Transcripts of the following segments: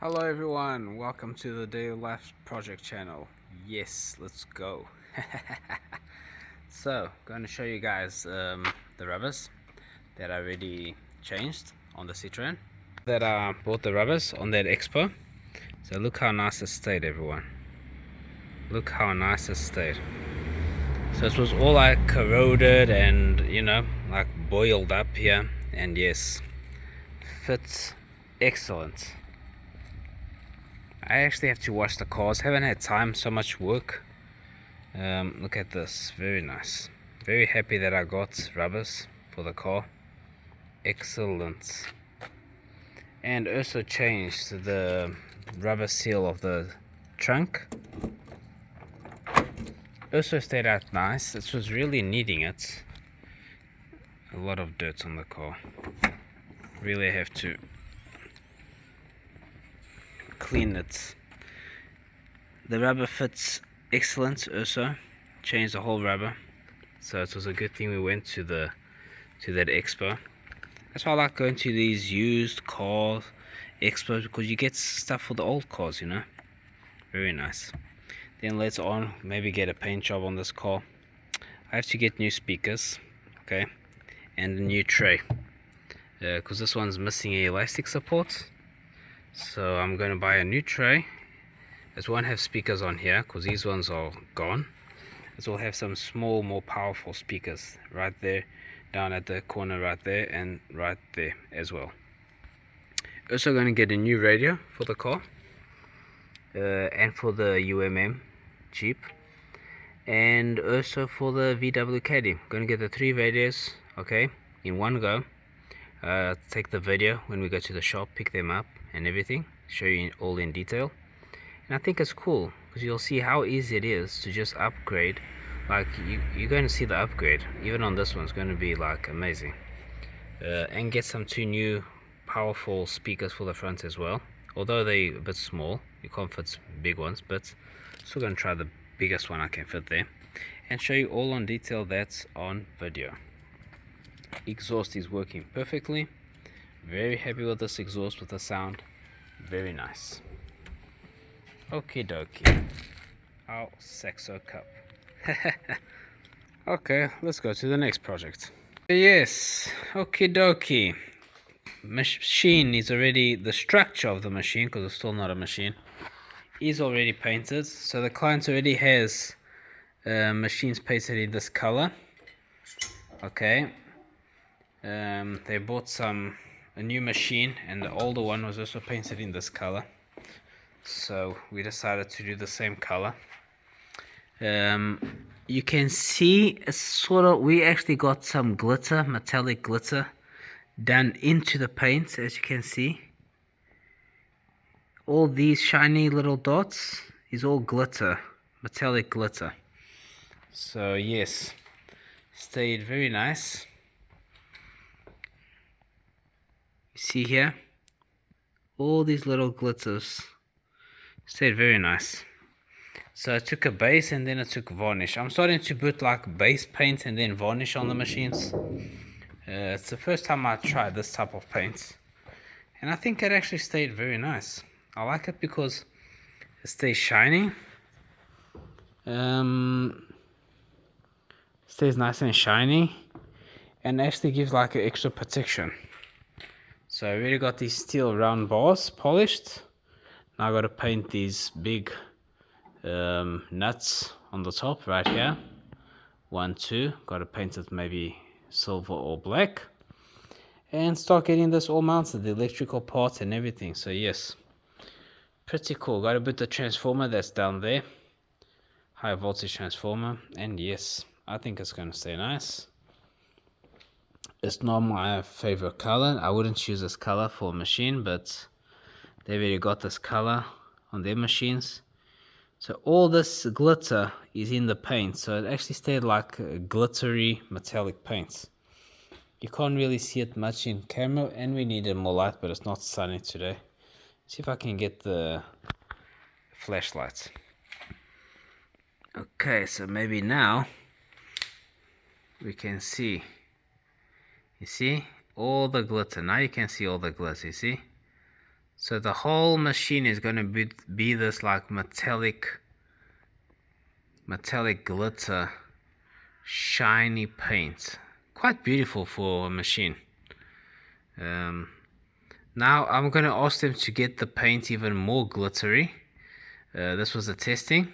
Hello everyone, welcome to the Daily Life Project channel. Yes, let's go. So, going to show you guys the rubbers that I already changed on the Citroen. That I bought the rubbers on that Expo. So look how nice it stayed, everyone. Look how nice it stayed. So it was all like corroded and like boiled up here, and yes, fits excellent. I actually have to wash the cars, haven't had time, so much work. Look at this, very nice. Very happy that I got rubbers for the car. Excellent. And also changed the rubber seal of the trunk. Also stayed out nice. It was really needing it. A lot of dirt on the car. Really have to clean it. The rubber fits excellent also. Changed the whole rubber. So it was a good thing we went to that expo. That's why I like going to these used car expos, because you get stuff for the old cars, Very nice. Then later on, maybe get a paint job on this car. I have to get new speakers, okay, and a new tray, because this one's missing a elastic support. So I'm going to buy a new tray. It won't have speakers on here because these ones are gone. It will have some small, more powerful speakers right there, down at the corner right there, and right there as well. Also going to get a new radio for the car, and for the UMM Jeep, and also for the VW Caddy. Going to get the 3 radios, okay, in one go. Take the video when we go to the shop, pick them up and everything, show you all in detail. And I think it's cool because you'll see how easy it is to just upgrade. Like you're going to see the upgrade even on this one. It's going to be like amazing. And get some 2 new powerful speakers for the front as well, although they're a bit small. You can't fit big ones, but still going to try the biggest one I can fit there and show you all on detail. That's on video. Exhaust is working perfectly. Very happy with this exhaust, with the sound. Very nice. Okie dokie. Our Saxo cup. Okay, let's go to the next project. Yes, okie dokie. Machine is already, the structure of the machine, because it's still not a machine, is already painted. So the client already has machines painted in this color. Okay. They bought a new machine, and the older one was also painted in this color. So we decided to do the same color. You can see a sort of, we actually got some glitter, metallic glitter, done into the paint. As you can see, all these shiny little dots is all glitter, metallic glitter. So yes, stayed very nice. You see here, all these little glitters stayed very nice. So I took a base and then I took varnish. I'm starting to put like base paint and then varnish on the machines. It's the first time I tried this type of paint, and I think it actually stayed very nice. I like it because it stays shiny. Stays nice and shiny, and actually gives like an extra protection. So I really got these steel round bars polished. Now I got to paint these big nuts on the top right here. 1, 2. Got to paint it maybe silver or black, and start getting this all mounted, the electrical parts and everything. So yes, pretty cool. Got to put the transformer that's down there, high voltage transformer, and yes, I think it's going to stay nice. It's not my favorite color. I wouldn't choose this color for a machine, but they've already got this color on their machines. So all this glitter is in the paint, so it actually stayed like a glittery metallic paint. You can't really see it much in camera, and we needed more light, but it's not sunny today. See if I can get the flashlight. Okay, so maybe now we can see. You see all the glitter. Now you can see all the glitter, you see? So the whole machine is going to be this like metallic glitter shiny paint. Quite beautiful for a machine. Now I'm going to ask them to get the paint even more glittery. This was the testing.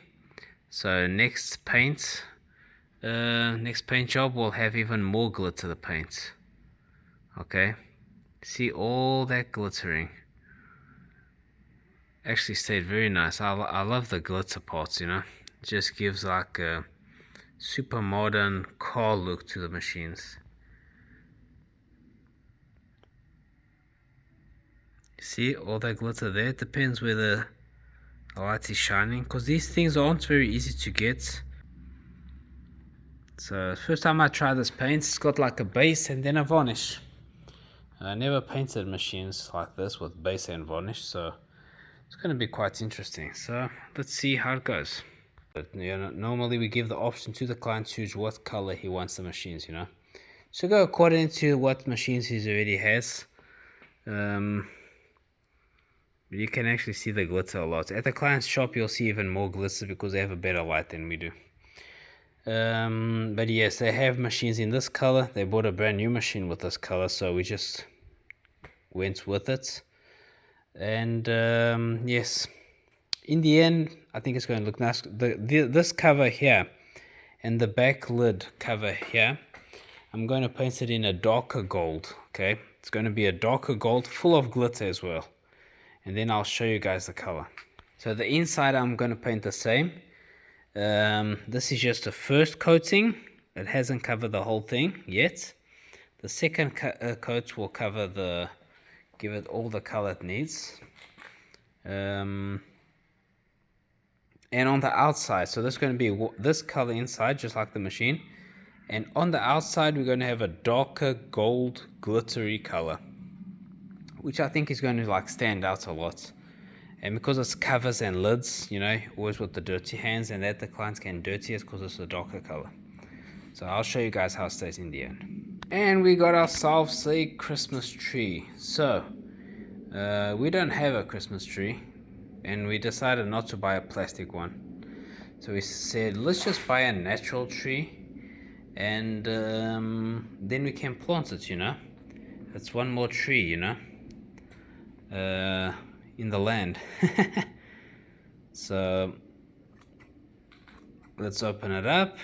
So next paint job will have even more glitter the paint. Okay, see all that glittering. Actually stayed very nice. I love the glitter parts, you know. It just gives like a super modern car look to the machines. See all that glitter there? It depends where the light is shining, because these things aren't very easy to get. So first time I tried this paint, it's got like a base and then a varnish. I never painted machines like this with base and varnish, so it's going to be quite interesting. So let's see how it goes. But you know, normally we give the option to the client to choose what color he wants the machines, you know. So go according to what machines he already has. You can actually see the glitter a lot. At the client's shop you'll see even more glitter because they have a better light than we do. But yes, they have machines in this color. They bought a brand new machine with this color, so we just went with it. And yes, in the end I think it's going to look nice. This cover here and the back lid cover here, I'm going to paint it in a darker gold. Okay, it's going to be a darker gold full of glitter as well, and then I'll show you guys the color. So the inside I'm going to paint the same. This is just the first coating. It hasn't covered the whole thing yet. The second coat will cover give it all the color it needs. And on the outside, so this is going to be this color inside, just like the machine. And on the outside, we're going to have a darker gold glittery color, which I think is going to like stand out a lot. And because it's covers and lids, you know, always with the dirty hands, and that the clients can dirty it because it's a darker color. So I'll show you guys how it stays in the end. And we got ourselves a Christmas tree. So we don't have a Christmas tree, and we decided not to buy a plastic one. So we said, let's just buy a natural tree, and then we can plant it, you know. It's one more tree, you know, in the land. So let's open it up.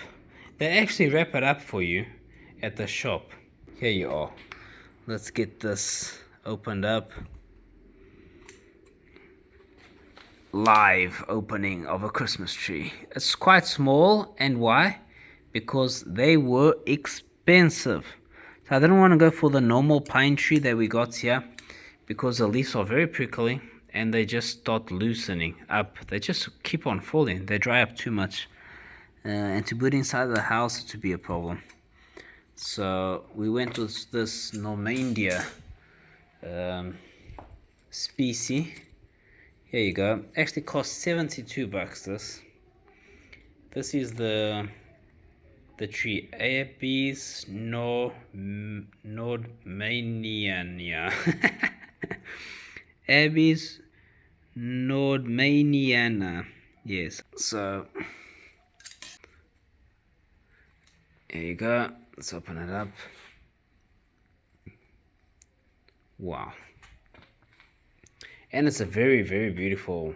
They actually wrap it up for you at the shop. Here you are. Let's get this opened up. Live opening of a Christmas tree. It's quite small, and why? Because they were expensive. So I didn't want to go for the normal pine tree that we got here, because the leaves are very prickly and they just start loosening up. They just keep on falling. They dry up too much, and to put inside the house to be a problem. So we went with this Normandia species. Here you go. Actually cost $72. This is the tree Apis nordmaniana. Apis nordmaniana. Yes. So here you go. Let's open it up. Wow. And it's a very, very beautiful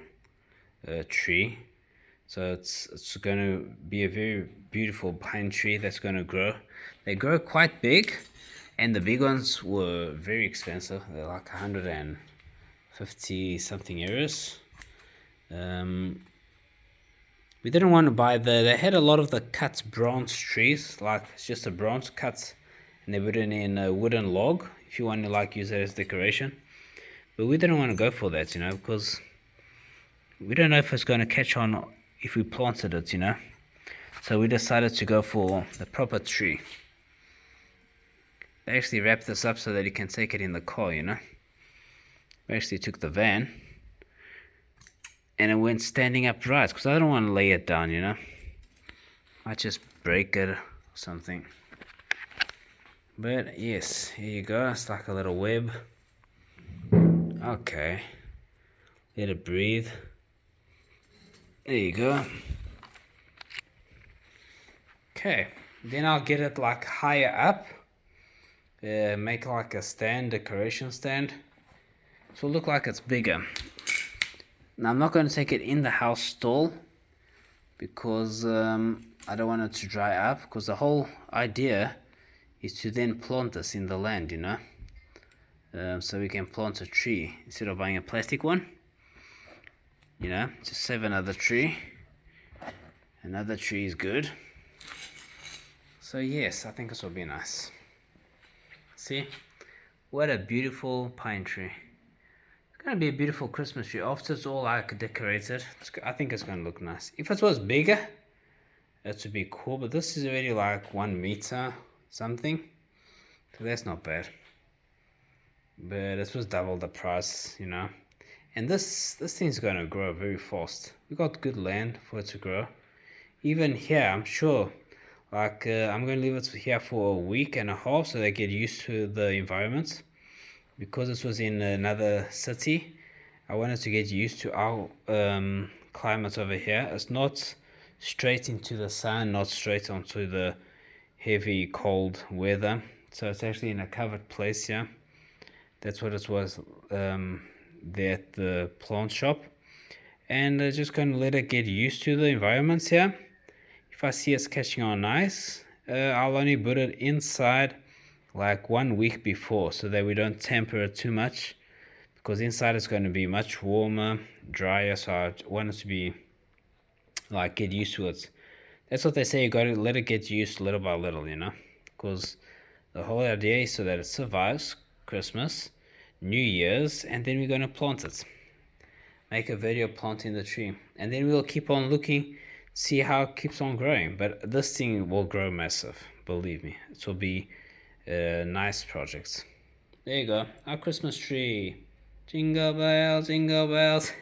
tree. So it's going to be a very beautiful pine tree that's going to grow. They grow quite big, and the big ones were very expensive. They're like 150 something euros. We didn't want to buy they had a lot of the cut branch trees, like it's just a branch cut, and they put it in a wooden log if you want to like use it as decoration. But we didn't want to go for that, you know, because we don't know if it's going to catch on if we planted it, you know. So we decided to go for the proper tree. They actually wrapped this up so that you can take it in the car, you know. We actually took the van, and it went standing upright, because I don't want to lay it down, you know. Might just break it or something. But yes, here you go. It's like a little web. Okay, Let it breathe. There you go. Okay, then I'll get it like higher up. Make like a stand, decoration stand. So it'll look like it's bigger. Now I'm not going to take it in the house stall because I don't want it to dry up, because the whole idea is to then plant this in the land, so we can plant a tree instead of buying a plastic one, just save another tree. Another tree is good. So yes, I think this will be nice. See, what a beautiful pine tree. It's going to be a beautiful Christmas tree after it's all like decorated. I think it's going to look nice. If it was bigger, it would be cool, but this is already like 1 meter something, so that's not bad. But this was double the price, and this thing's going to grow very fast. We got good land for it to grow. Even here, I'm sure, like I'm going to leave it here for a week and a half so they get used to the environment, because this was in another city. I wanted to get used to our climate over here. It's not straight into the sun, not straight onto the heavy cold weather, so it's actually in a covered place here. That's what it was there at the plant shop, and just going to let it get used to the environments here. If I see it's catching on nice, I'll only put it inside like 1 week before, so that we don't temper it too much, because inside it's going to be much warmer, drier, so I want it to be like get used to it. That's what they say, you got to let it get used little by little, because the whole idea is so that it survives Christmas, New Year's, and then we're going to plant it. Make a video planting the tree, and then we'll keep on looking, see how it keeps on growing. But this thing will grow massive, believe me. It will be a nice project. There you go, our Christmas tree. Jingle bells, jingle bells.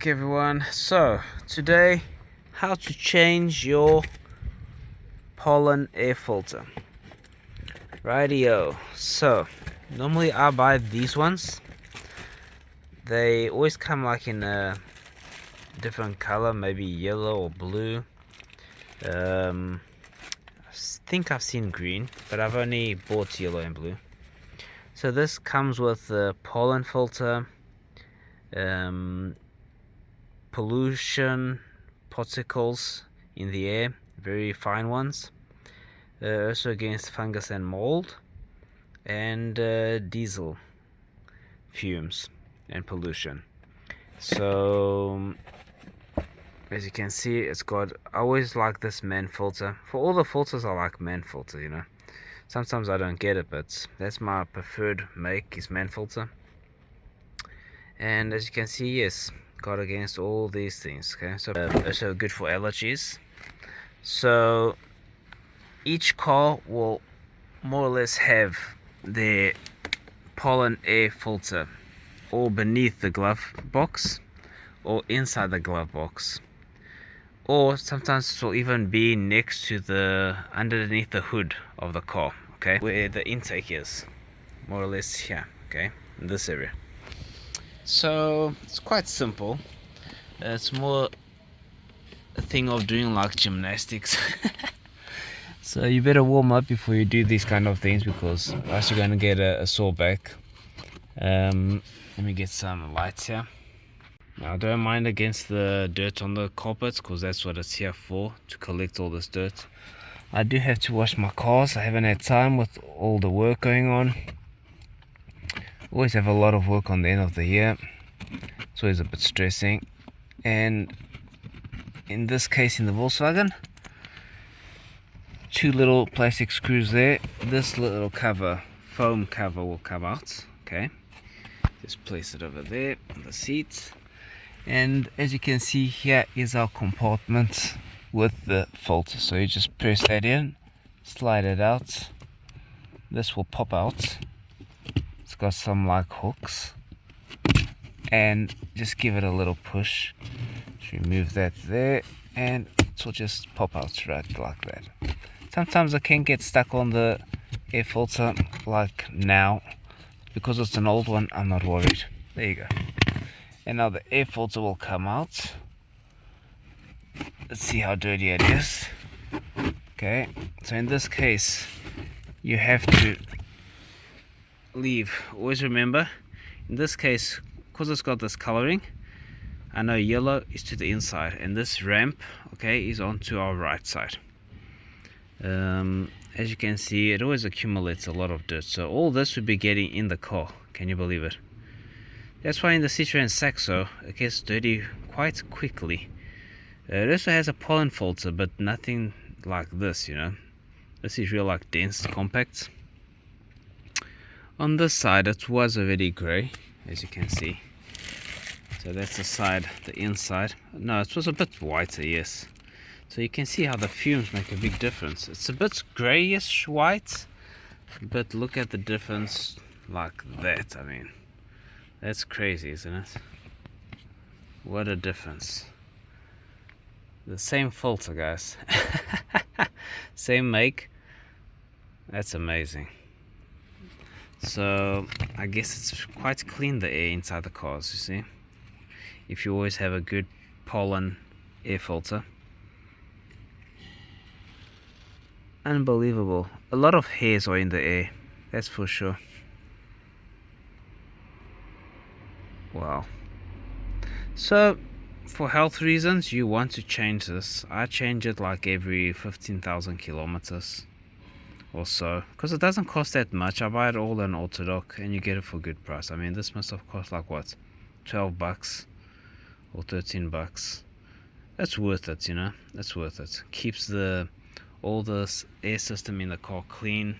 back, everyone. So today, how to change your pollen air filter. Rightio. So normally I buy these ones. They always come like in a different color, maybe yellow or blue. I think I've seen green, but I've only bought yellow and blue. So this comes with the pollen filter, pollution particles in the air, very fine ones, also against fungus and mold, and diesel fumes and pollution. So as you can see, it's got, I always like this man filter. For all the filters I like man filter, you know. Sometimes I don't get it, but that's my preferred make, is man filter. And as you can see, yes, got against all these things. Okay, so also good for allergies. So each car will more or less have their pollen air filter or beneath the glove box or inside the glove box, or sometimes it will even be next to the underneath the hood of the car, okay, where the intake is, more or less here, okay, in this area. So it's quite simple. It's more a thing of doing like gymnastics. So you better warm up before you do these kind of things, because else you're gonna get a sore back. Let me get some lights here. Now don't mind against the dirt on the carpet, because that's what it's here for, to collect all this dirt. I do have to wash my cars. I haven't had time with all the work going on. Always have a lot of work on the end of the year. It's always a bit stressing. And in this case, in the Volkswagen, 2 little plastic screws there. This little cover, foam cover, will come out. Okay, just place it over there on the seat. And as you can see, here is our compartment with the filter. So you just press that in, slide it out. This will pop out. It's got some like hooks, and just give it a little push. Just remove that there, and it will just pop out right like that. Sometimes it can get stuck on the air filter, like now. Because it's an old one, I'm not worried. There you go. And now the air filter will come out. Let's see how dirty it is. Okay, so in this case, you have to leave. Always remember, in this case, because it's got this coloring, I know yellow is to the inside, and this ramp, okay, is onto our right side. As you can see, it always accumulates a lot of dirt, so all this would be getting in the car. Can you believe it? That's why in the Citroen Saxo it gets dirty quite quickly. It also has a pollen filter, but nothing like this, you know. This is real like dense, compact. On this side it was already grey, as you can see. So that's the side, the inside. No, it was a bit whiter, yes. So you can see how the fumes make a big difference. It's a bit greyish white, but look at the difference like that. I mean, that's crazy, isn't it? What a difference. The same filter, guys. Same make. That's amazing. So I guess it's quite clean, the air inside the cars, you see, if you always have a good pollen air filter. Unbelievable. A lot of hairs are in the air, that's for sure. Wow. So for health reasons, you want to change this. I change it like every 15,000 kilometers or so, because it doesn't cost that much. I buy it all in Autodoc, and you get it for a good price. I mean, this must have cost like what, 12 bucks or 13 bucks. That's worth it, you know. That's worth it. Keeps all the air system in the car clean,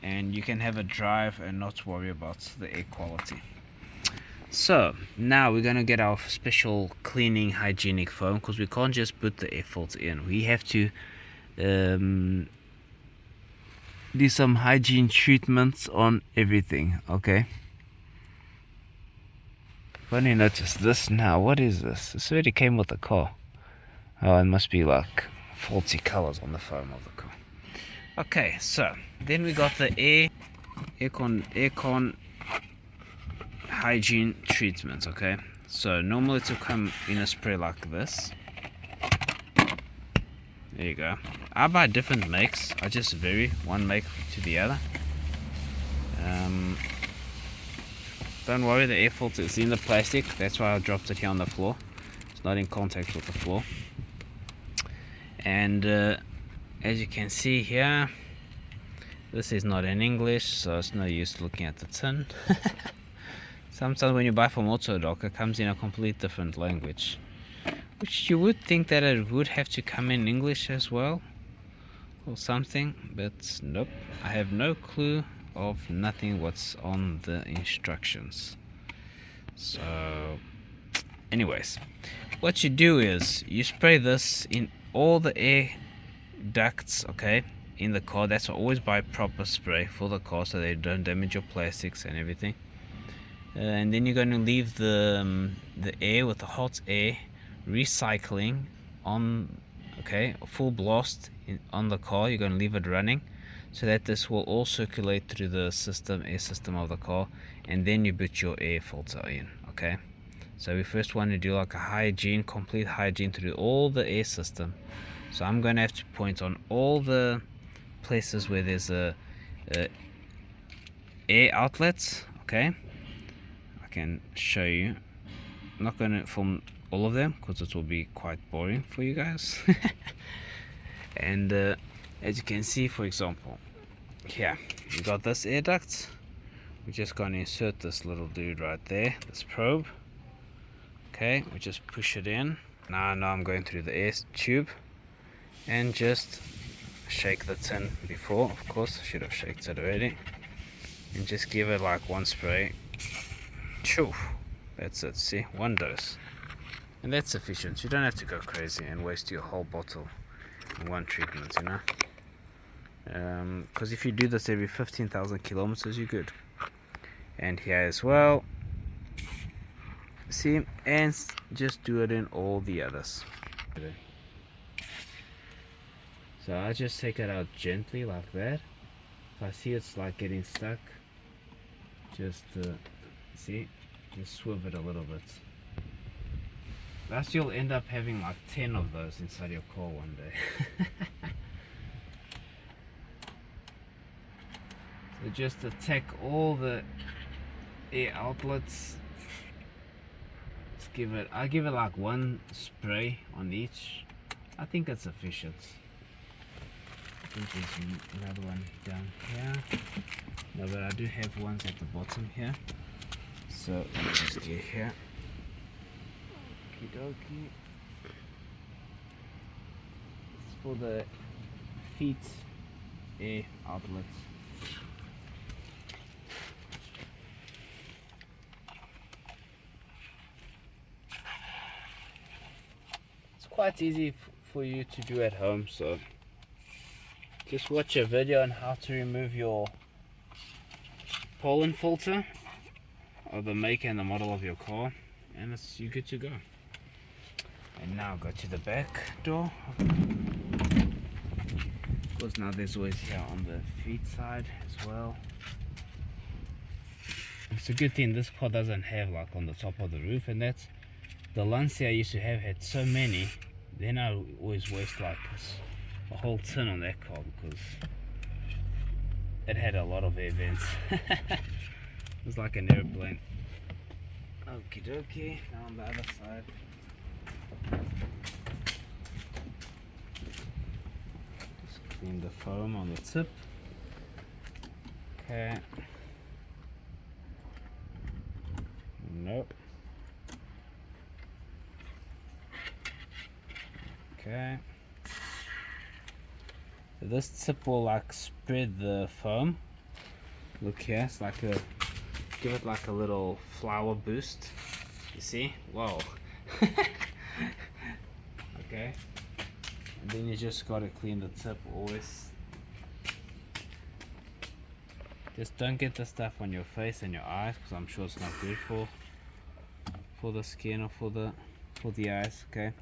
and you can have a drive and not worry about the air quality. So now we're going to get our special cleaning hygienic foam, because we can't just put the air filter in. We have to do some hygiene treatments on everything. Okay, I've only noticed this now. What is this? This already came with the car. Oh, it must be like faulty colors on the foam of the car. Okay, so then we got the aircon hygiene treatment. Okay, so normally it will come in a spray like this. There you go. I buy different makes. I just vary one make to the other. Don't worry, the air filter is in the plastic. That's why I dropped it here on the floor. It's not in contact with the floor. And as you can see here, this is not in English, so it's no use looking at the tin. Sometimes when you buy from Autodoc, it comes in a complete different language, which you would think that it would have to come in English as well or something, but nope. I have no clue of nothing what's on the instructions. So anyways, what you do is you spray this in all the air ducts, okay, in the car. That's why I always buy proper spray for the car so they don't damage your plastics and everything. And then you're going to leave the air with the hot air recycling on, okay, full blast on the car. You're going to leave it running so that this will all circulate through the air system of the car, and then you put your air filter in. Okay, so we first want to do like a complete hygiene through all the air system. So I'm going to have to point on all the places where there's a air outlets. Okay, I can show you. I'm not going to film all of them because it will be quite boring for you guys. And as you can see, for example, here we got this air duct. We're just going to insert this little dude right there, this probe. Okay, we just push it in. Now I'm going through the air tube and just shake the tin before. Of course, I should have shaked it already. And just give it like one spray. Choo! That's it, see, one dose. And that's sufficient. You don't have to go crazy and waste your whole bottle in one treatment, you know. Because if you do this every 15,000 kilometers, you're good. And here as well, see, and just do it in all the others. So I just take it out gently like that. If I see it's like getting stuck, just see, just swerve it a little bit. Thus you'll end up having like 10 of those inside your car one day. So just attack all the air outlets. I give it like one spray on each. I think it's sufficient. I think there's another one down here. No, but I do have ones at the bottom here. So let me just get here. Okie dokie. It's for the feet air outlets. It's quite easy for you to do at home, so just watch a video on how to remove your pollen filter or the make and the model of your car, and you're good to go. And now go to the back door. Of course, now there's always here on the feet side as well. It's a good thing this car doesn't have like on the top of the roof, and that's the Lancia I used to have had so many. Then I always waste like a whole tin on that car because it had a lot of air vents. It was like an airplane. Okie dokie, now on the other side. Just clean the foam on the tip. Okay. Nope. Okay. So this tip will like spread the foam. Look here, it's like give it like a little flower boost. You see? Whoa. Okay. And then you just gotta clean the tip always. Just don't get the stuff on your face and your eyes because I'm sure it's not good for for the skin or for the eyes. Okay.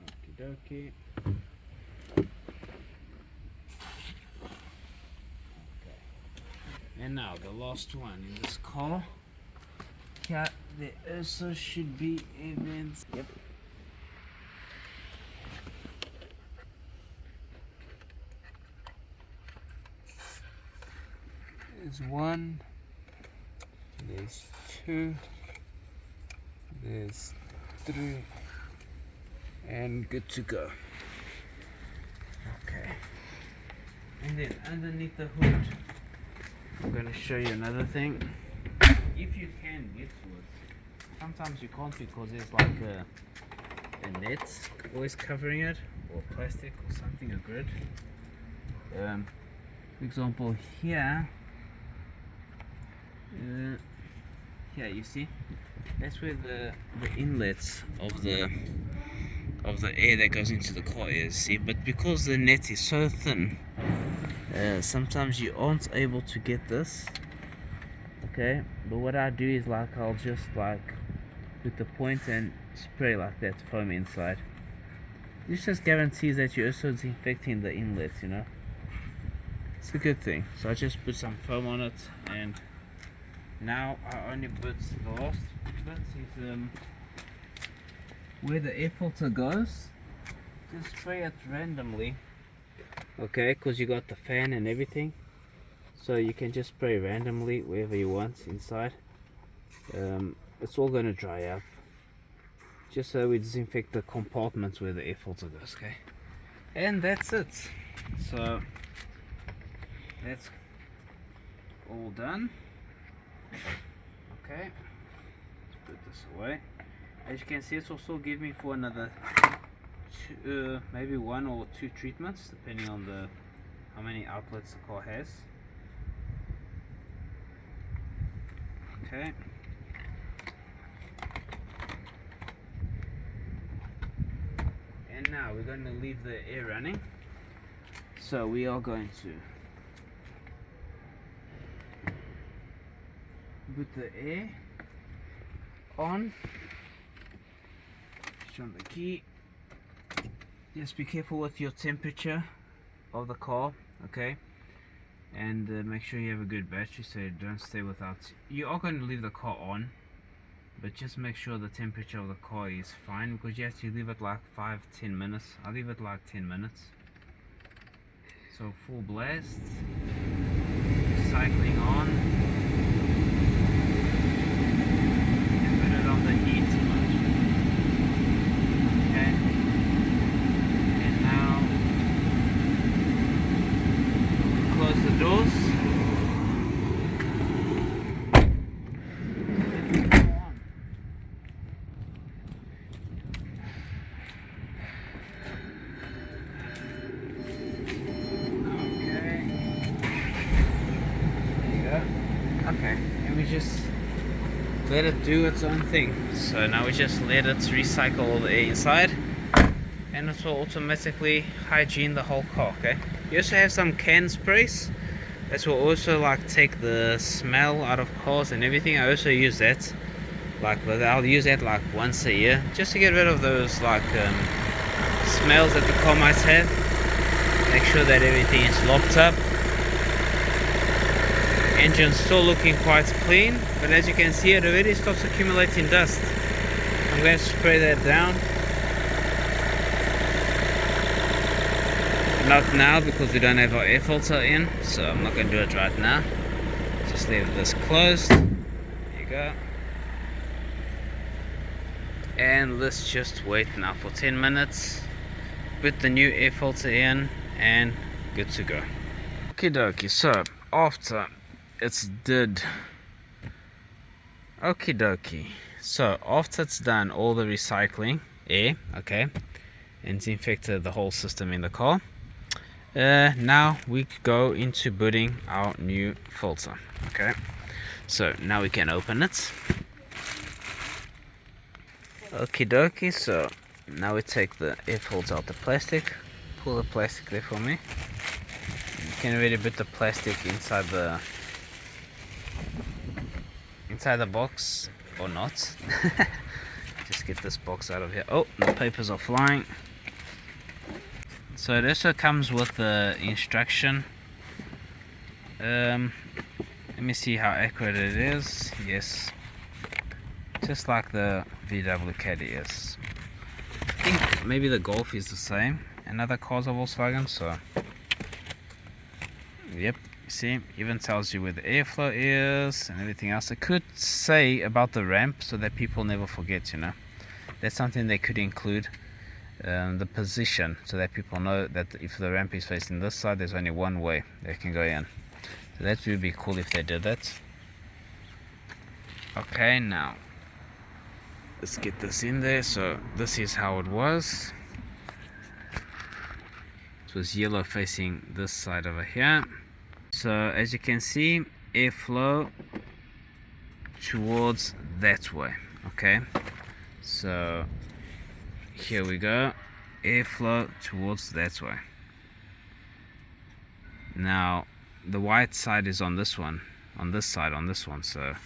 Okie dokie. And now the last one in this car. Yeah, there also should be events. Yep. There's one. There's two. There's three. And good to go. Okay. And then underneath the hood, I'm going to show you another thing. If you can get to it, sometimes you can't because there's like a net always covering it, or plastic or something, a grid. For example, here, you see, that's where the inlets of the air that goes into the car is. See, but because the net is so thin, sometimes you aren't able to get this. Okay, but what I do is like I'll just like put the point and spray like that foam inside. This just guarantees that you're also disinfecting the inlets, you know. It's a good thing. So I just put some foam on it, and now I only put the last bit is where the air filter goes. Just spray it randomly. Okay, because you got the fan and everything. So you can just spray randomly wherever you want inside. It's all going to dry up. Just so we disinfect the compartments where the air filter goes, okay? And that's it. So that's all done. Okay, let's put this away. As you can see, it will still give me for another maybe 1 or 2 treatments, depending on how many outlets the car has. Okay. And now we're going to leave the air running. So we are going to put the air on. Switch on the key. Just be careful with your temperature of the car, okay? And make sure you have a good battery so you don't stay without. You are going to leave the car on, but just make sure the temperature of the car is fine, because you have to leave it like 5-10 minutes. I'll leave it like 10 minutes. So full blast, cycling on, and put it on the heat mode. Okay, and now close the doors. Okay, and we just let it do its own thing. So now we just let it recycle all the air inside, and it will automatically hygiene the whole car. Okay, you also have some can sprays that will also like take the smell out of cars and everything. I also use that, but I'll use that like once a year, just to get rid of those like smells that the car might have. Make sure that everything is locked up. Engine's still looking quite clean, but as you can see, it already starts accumulating dust. I'm going to spray that down. Not now because we don't have our air filter in, so I'm not going to do it right now. Just leave this closed. There you go. And let's just wait now for 10 minutes. Put the new air filter in, and good to go. Okie dokie, so after it's did, okie dokie, so after it's done all the recycling air, okay, and disinfected the whole system in the car, now we go into putting our new filter. Okay, so now we can open it. Okie dokie, so Now we take the air filter out the plastic. Pull the plastic there for me. You can already put the plastic inside the box or not. Just get this box out of here. Oh, the papers are flying. So it also comes with the instruction. Let me see how accurate it is. Yes, just like the VW Caddy is. I think maybe the Golf is the same, and other cars are Volkswagen. So yep, you see, even tells you where the airflow is and everything else. It could say about the ramp so that people never forget, you know. That's something they could include. The position, so that people know that if the ramp is facing this side, there's only one way they can go in. So that would be cool if they did that. Okay, now let's get this in there. So this is how it was. It was yellow facing this side over here. So as you can see, airflow towards that way. Okay, so here we go, airflow towards that way. Now the white side is on this one, on this side, on this one, so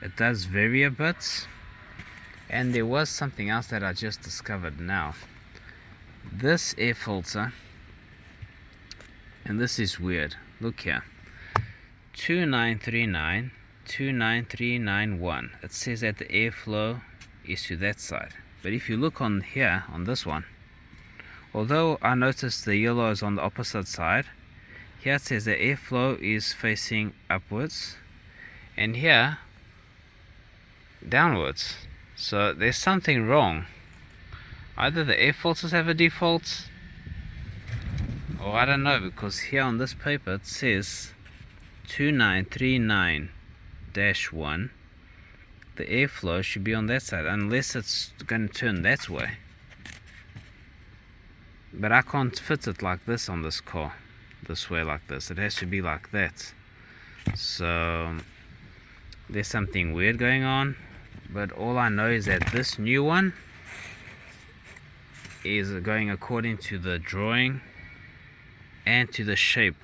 it does vary a bit. And there was something else that I just discovered now. This air filter, and this is weird, look here, 2939 29391, it says that the airflow is to that side. But if you look on here, on this one, although I noticed the yellow is on the opposite side, here it says the airflow is facing upwards, and here downwards. So there's something wrong. Either the air filters have a default, or I don't know, because here on this paper it says 2939-1. The airflow should be on that side, unless it's going to turn that way. But I can't fit it like this on this car, this way like this. It has to be like that. So there's something weird going on. But all I know is that this new one is going according to the drawing and to the shape,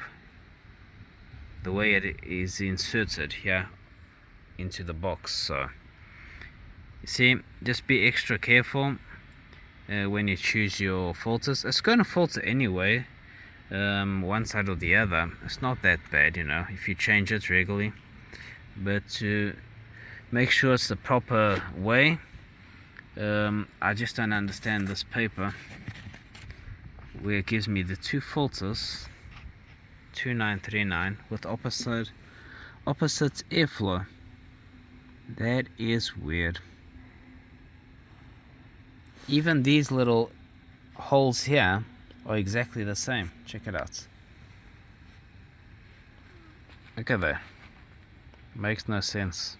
the way it is inserted here into the box. So you see, just be extra careful when you choose your filters. It's going to filter anyway, one side or the other. It's not that bad, you know, if you change it regularly. But to make sure it's the proper way, I just don't understand this paper where it gives me the two filters, 2939, with opposite airflow. That is weird. Even these little holes here are exactly the same. Check it out. Look at that. Makes no sense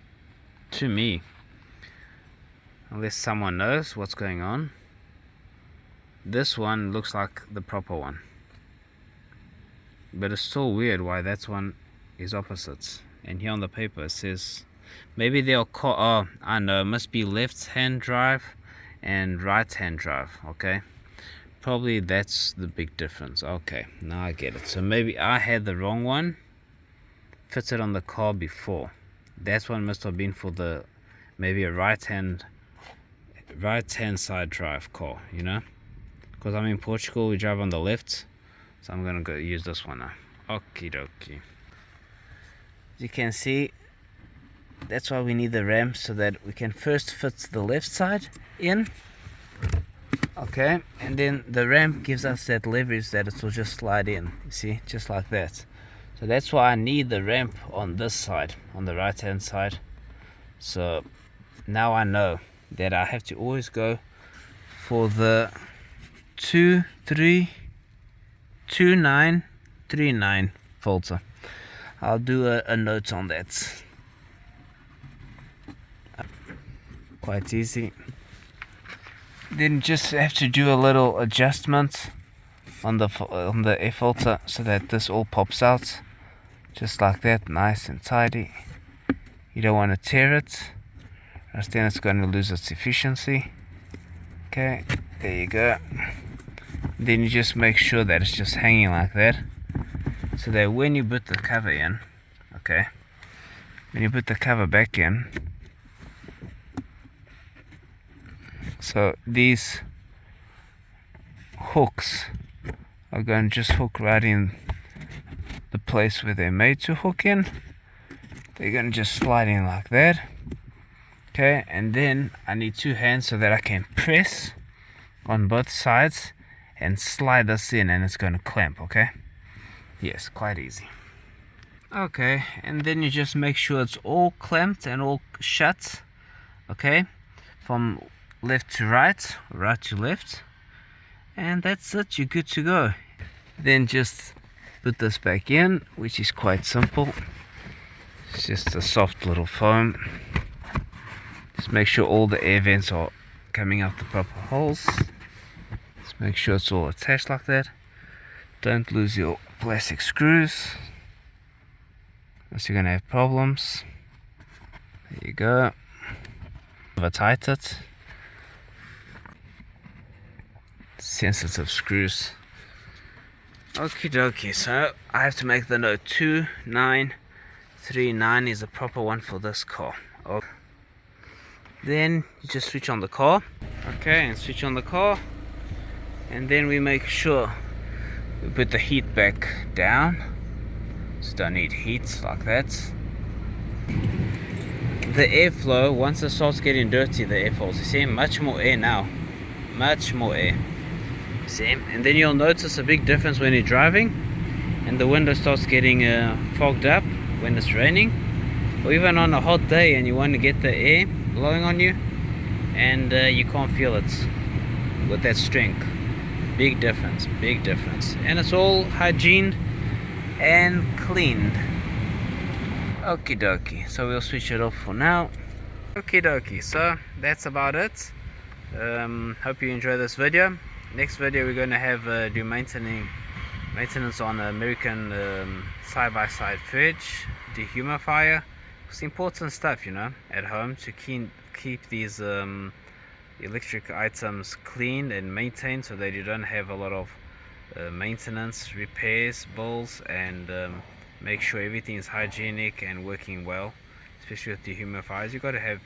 to me, unless someone knows what's going on. This one looks like the proper one, but it's still weird why that one is opposites. And here on the paper it says, maybe they'll call, oh, I know, it must be left hand drive and right hand drive. Okay, probably that's the big difference. Okay, now I get it. So maybe I had the wrong one fitted on the car before. That one must have been for the, maybe a right hand side drive car, you know, because I'm in Portugal, we drive on the left, so I'm gonna go use this one now. Okie dokie. As you can see, that's why we need the ramp, so that we can first fit the left side in. Okay, and then the ramp gives us that leverage that it will just slide in, you see, just like that. So that's why I need the ramp on this side, on the right hand side. So now I know that I have to always go for the 2939 filter. I'll do a note on that. Quite easy. Then just have to do a little adjustment on the air filter so that this all pops out, just like that, nice and tidy. You don't want to tear it, else then it's going to lose its efficiency. Okay, There you go. Then you just make sure that it's just hanging like that, so that when you put the cover in, okay, when you put the cover back in, so these hooks are going to just hook right in the place where they're made to hook in. They're going to just slide in like that. Okay, and then I need two hands so that I can press on both sides and slide this in, and it's going to clamp. Okay, yes, quite easy. Okay, and then you just make sure it's all clamped and all shut, okay, from left to right, right to left, and that's it. You're good to go. Then just put this back in, which is quite simple. It's just a soft little foam. Just make sure all the air vents are coming out the proper holes. Just make sure it's all attached like that. Don't lose your plastic screws, else you're going to have problems. There you go. Tight it. Sensitive screws. Okie dokie, so I have to make the note 2939 is the proper one for this car. Oh. Then you just switch on the car, okay, and switch on the car, and then we make sure we put the heat back down. Just don't need heat like that. The airflow, once it starts getting dirty, the air flows, you see much more air now, much more air. See, and then you'll notice a big difference when you're driving and the window starts getting fogged up when it's raining, or even on a hot day and you want to get the air blowing on you and you can't feel it with that strength. Big difference, and it's all hygiene and cleaned. Okie dokie, so we'll switch it off for now. Okie dokie, so that's about it. Hope you enjoy this video. Next video we're going to have do maintenance on American side-by-side fridge dehumidifier. It's important stuff, you know, at home to keep these electric items cleaned and maintained, so that you don't have a lot of maintenance, repairs, bills, and make sure everything is hygienic and working well. Especially with dehumidifiers, you got to have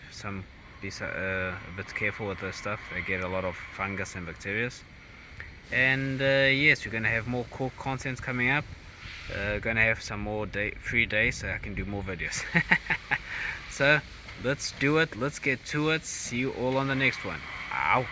be a bit careful with this stuff. They get a lot of fungus and bacteria. And yes, we're going to have more cool content coming up. Going to have some more free days so I can do more videos. So let's do it, let's get to it. See you all on the next one. Out.